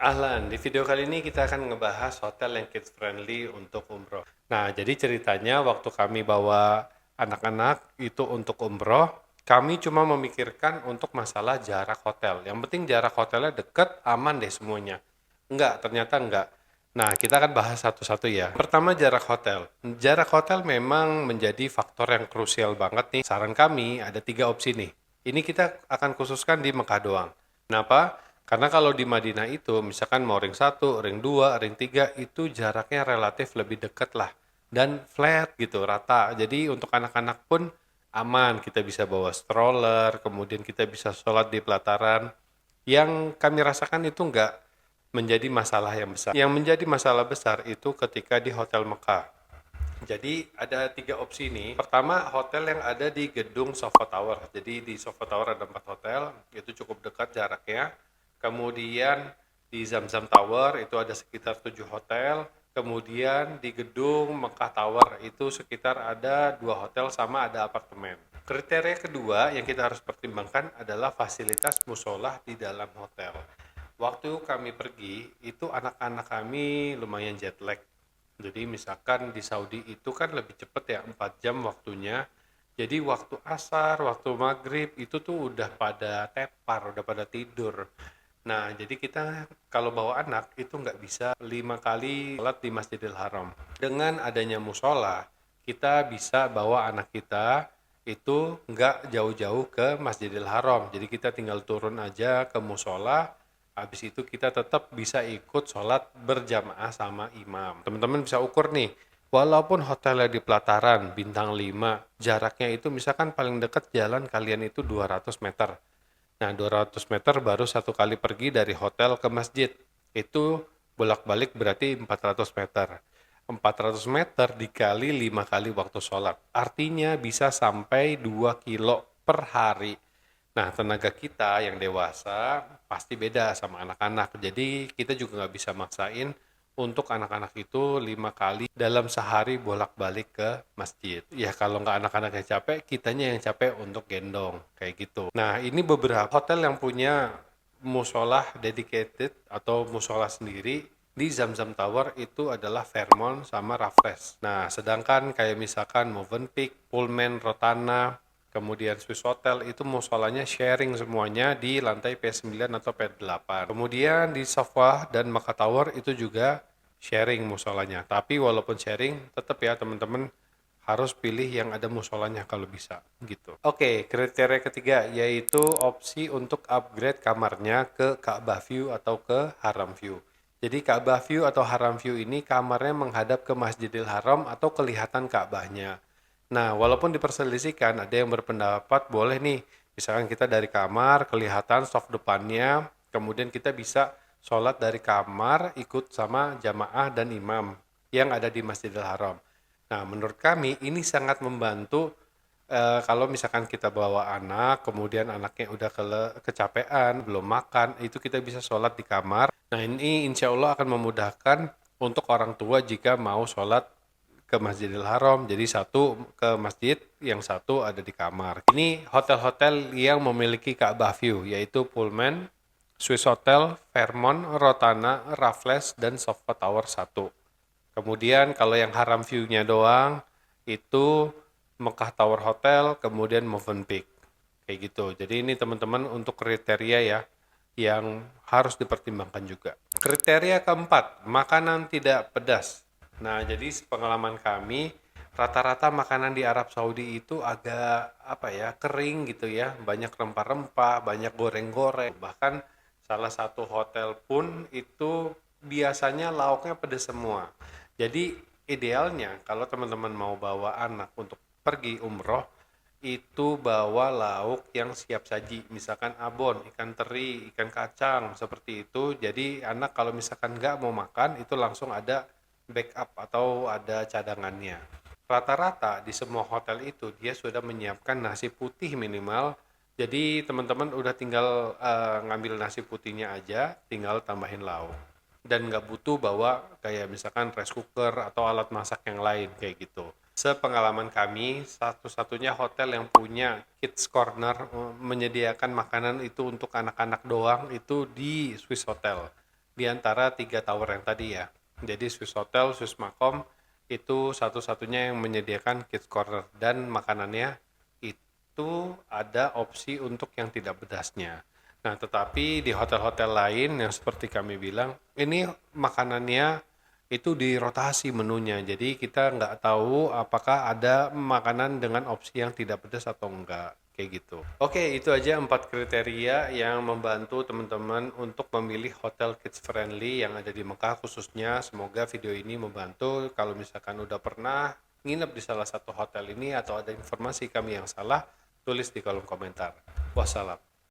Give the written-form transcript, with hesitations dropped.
Ahlan, di video kali ini kita akan ngebahas hotel yang kids friendly untuk umroh. Nah, jadi ceritanya waktu kami bawa anak-anak itu untuk umroh, kami cuma memikirkan untuk masalah jarak hotel. Yang penting jarak hotelnya deket, aman deh semuanya. Enggak, ternyata enggak. Nah, kita akan bahas satu-satu ya. Pertama, jarak hotel. Jarak hotel memang menjadi faktor yang krusial banget nih. Saran kami ada 3 opsi nih. Ini kita akan khususkan di Mekah doang. Kenapa? Karena kalau di Madinah itu, misalkan mau ring 1, ring 2, ring 3, itu jaraknya relatif lebih dekat lah. Dan flat gitu, rata. Jadi untuk anak-anak pun aman, kita bisa bawa stroller, kemudian kita bisa sholat di pelataran. Yang kami rasakan itu enggak menjadi masalah yang besar. Yang menjadi masalah besar itu ketika di Hotel Mekah. Jadi ada 3 opsi nih. Pertama, hotel yang ada di gedung Sofa Tower. Jadi di Sofa Tower ada 4 hotel, itu cukup dekat jaraknya. Kemudian di Zamzam Tower itu ada sekitar 7 hotel. Kemudian di gedung Mekah Tower itu sekitar ada 2 hotel sama ada apartemen. Kriteria kedua yang kita harus pertimbangkan adalah fasilitas musola di dalam hotel. Waktu kami pergi, itu anak-anak kami lumayan jet lag. Jadi misalkan di Saudi itu kan lebih cepet ya, 4 jam waktunya. Jadi waktu asar, waktu maghrib itu tuh udah pada tepar, udah pada tidur. Nah, jadi kita kalau bawa anak itu nggak bisa 5 kali sholat di Masjidil Haram. Dengan adanya musola, kita bisa bawa anak kita itu nggak jauh-jauh ke Masjidil Haram. Jadi kita tinggal turun aja ke musola, habis itu kita tetap bisa ikut sholat berjamaah sama imam. Teman-teman bisa ukur nih, walaupun hotelnya di pelataran bintang 5, jaraknya itu misalkan paling dekat jalan kalian itu 200 meter. Nah, 200 meter baru 1 kali pergi dari hotel ke masjid. Itu bolak-balik berarti 400 meter. 400 meter dikali 5 kali waktu sholat. Artinya bisa sampai 2 kilo per hari. Nah, tenaga kita yang dewasa pasti beda sama anak-anak. Jadi kita juga nggak bisa maksain untuk anak-anak itu 5 kali dalam sehari bolak-balik ke masjid. Ya kalau nggak anak-anak yang capek, kitanya yang capek untuk gendong, kayak gitu. Nah, ini beberapa hotel yang punya musola dedicated atau musola sendiri di Zamzam Tower itu adalah Fairmont sama Raffles. Nah, sedangkan kayak misalkan Movenpick, Pullman, Rotana, kemudian Swiss Hotel itu musolanya sharing semuanya di lantai P9 atau P8. Kemudian di Safwa dan Maka Tower itu juga sharing musolanya. Tapi walaupun sharing, tetap ya teman-teman harus pilih yang ada musolanya kalau bisa gitu. Oke, kriteria ketiga yaitu opsi untuk upgrade kamarnya ke Ka'bah View atau ke Haram View. Jadi Ka'bah View atau Haram View ini kamarnya menghadap ke Masjidil Haram atau kelihatan Ka'bahnya. Nah, walaupun diperselisihkan, ada yang berpendapat boleh nih, misalkan kita dari kamar, kelihatan soft depannya, kemudian kita bisa sholat dari kamar, ikut sama jamaah dan imam yang ada di Masjidil Haram. Nah, menurut kami ini sangat membantu kalau misalkan kita bawa anak, kemudian anaknya udah kecapean, belum makan, itu kita bisa sholat di kamar. Nah, ini insya Allah akan memudahkan untuk orang tua jika mau sholat ke Masjidil Haram. Jadi satu ke masjid, yang satu ada di kamar. Ini hotel-hotel yang memiliki Ka'bah View, yaitu Pullman, Swiss Hotel, Fairmont, Rotana, Raffles, dan Sofa Tower 1. Kemudian kalau yang Haram View-nya doang, itu Mekah Tower Hotel, kemudian Movenpick. Kayak gitu. Jadi ini teman-teman untuk kriteria ya, yang harus dipertimbangkan juga. Kriteria keempat, makanan tidak pedas. Nah, jadi pengalaman kami, rata-rata makanan di Arab Saudi itu agak apa ya, kering gitu ya, banyak rempah-rempah, banyak goreng-goreng. Bahkan salah satu hotel pun itu biasanya lauknya pedas semua. Jadi idealnya kalau teman-teman mau bawa anak untuk pergi umroh, itu bawa lauk yang siap saji, misalkan abon, ikan teri, ikan kacang, seperti itu. Jadi anak kalau misalkan nggak mau makan, itu langsung ada backup atau ada cadangannya. Rata-rata di semua hotel itu dia sudah menyiapkan nasi putih minimal. Jadi teman-teman udah tinggal ngambil nasi putihnya aja, tinggal tambahin lauk. Dan nggak butuh bawa kayak misalkan rice cooker atau alat masak yang lain kayak gitu. Sepengalaman kami, satu-satunya hotel yang punya kids corner menyediakan makanan itu untuk anak-anak doang itu di Swiss Hotel. di antara 3 tower yang tadi ya. Jadi Swiss Hotel, Swiss Macom itu satu-satunya yang menyediakan kids corner dan makanannya itu ada opsi untuk yang tidak pedasnya. Nah, tetapi di hotel-hotel lain yang seperti kami bilang, ini makanannya itu dirotasi menunya. Jadi kita nggak tahu apakah ada makanan dengan opsi yang tidak pedas atau enggak. Kayak gitu. Oke, itu aja 4 kriteria yang membantu teman-teman untuk memilih hotel kids friendly yang ada di Mekah khususnya. Semoga video ini membantu. Kalau misalkan udah pernah nginep di salah satu hotel ini atau ada informasi kami yang salah, tulis di kolom komentar. Wassalam.